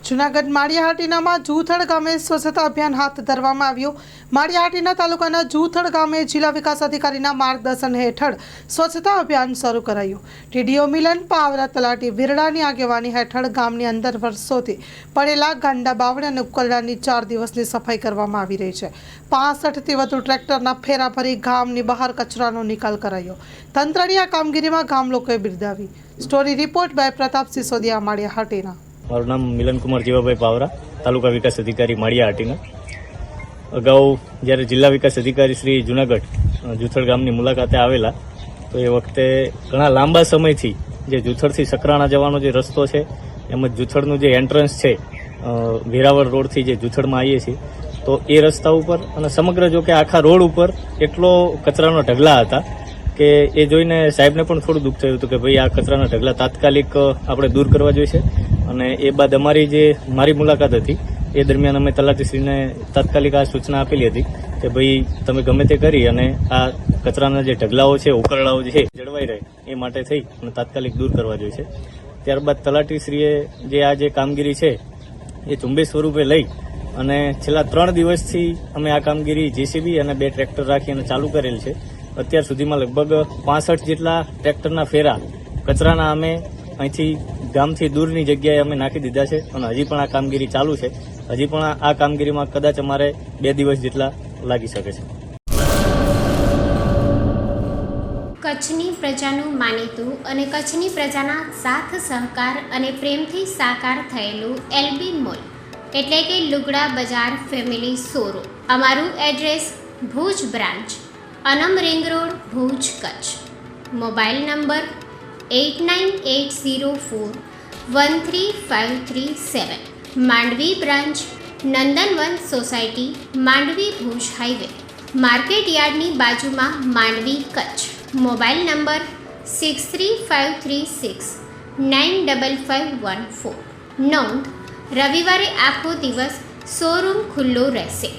જૂનાગઢ માળિયાહાટીનામાં જૂથડ ગામે સ્વચ્છતા અભિયાન હાથ ધરવામાં આવ્યું। માળિયાહાટીના તાલુકાના જૂથડ ગામે જિલ્લા વિકાસ અધિકારીના માર્ગદર્શન હેઠળ સ્વચ્છતા અભિયાન શરૂ કરાયું। ટીડીઓ મિલન પાવરા તલાટી વિરડાની આગેવાની હેઠળ ગામની અંદર વર્ષોથી પડેલા ગાંડા બાવળ અને ઉકરડાની 4 દિવસની સફાઈ કરવામાં આવી રહી છે। 65થી વધુ ટ્રેક્ટરના ફેરા ભરી ગામની બહાર કચરાનો નિકાલ કરાયો। તંત્રની આ કામગીરીમાં ગામ લોકોએ બિરદાવી। Story report by Pratap Sisodiya, Maliya Hatina. મારું નામ મિલન કુમાર જીવાભાઈ પાવરા, તાલુકા વિકાસ અધિકારી માળિયાહાટીના। અગાઉ જ્યારે જિલ્લા વિકાસ અધિકારી શ્રી જૂનાગઢ જૂથડ ગામની મુલાકાતે આવેલા તો એ વખતે ઘણા લાંબા સમયથી જે જૂથડથી સકરાણા જવાનો જે રસ્તો છે એમ જ જૂથડનું જે એન્ટ્રન્સ છે વેરાવળ રોડથી જે જૂથડમાં આવીએ છીએ તો એ રસ્તા ઉપર અને સમગ્ર જો કે આખા રોડ ઉપર એટલો કચરાનો ઢગલા હતા કે એ જોઈને સાહેબને પણ થોડું દુઃખ થયું હતું કે ભાઈ આ કચરાના ઢગલા તાત્કાલિક આપણે દૂર કરવા જોઈશે। અને એ બાદ મારી મુલાકાત હતી એ દરમિયાન અમે તલાટીશ્રીને તાત્કાલિક આ સૂચના આપેલી હતી કે ભાઈ તમે ગમે તે કરી અને આ કચરાના જે ઢગલાઓ છે, ઉકરડાઓ છે જળવાઈ રહે એ માટે થઈ અને તાત્કાલિક દૂર કરવા જોઈશે। ત્યારબાદ તલાટીશ્રીએ જે આ જે કામગીરી છે એ ઝુંબેશ સ્વરૂપે લઈ અને છેલ્લા 3 દિવસથી અમે આ કામગીરી જેસીબી અને 2 ટ્રેક્ટર રાખી અને ચાલુ કરેલ છે। અત્યાર સુધીમાં લગભગ 65 જેટલા ટ્રેક્ટરના ફેરા કચરાના અમે અહીંથી ગામથી દૂરની જગ્યાએ અમે નાખી દીધા છે અને હજી પણ આ કામગીરી ચાલુ છે। હજી પણ આ કામગીરીમાં કદાચ અમારે 2 દિવસ જેટલા લાગી શકે છે। કચ્છની પ્રજાનું માનીતું અને કચ્છની પ્રજાના સાથ સહકાર અને પ્રેમથી સાકાર થયેલું એલબી મોલ એટલે કે લુગડા બજાર ફેમિલી શોરૂમ। અમારું address Bhuj branch, Anam ring road, Bhuj, Kutch. Mobile number 8980413537। Mandvi branch, Nandanvan society, Mandvi, Bhuj highway, market યાર્ડની બાજુમાં, માંડવી, કચ્છ। Mobile number 6353695514। નોંધ: રવિવારે આખો દિવસ શોરૂમ ખુલ્લો રહેશે।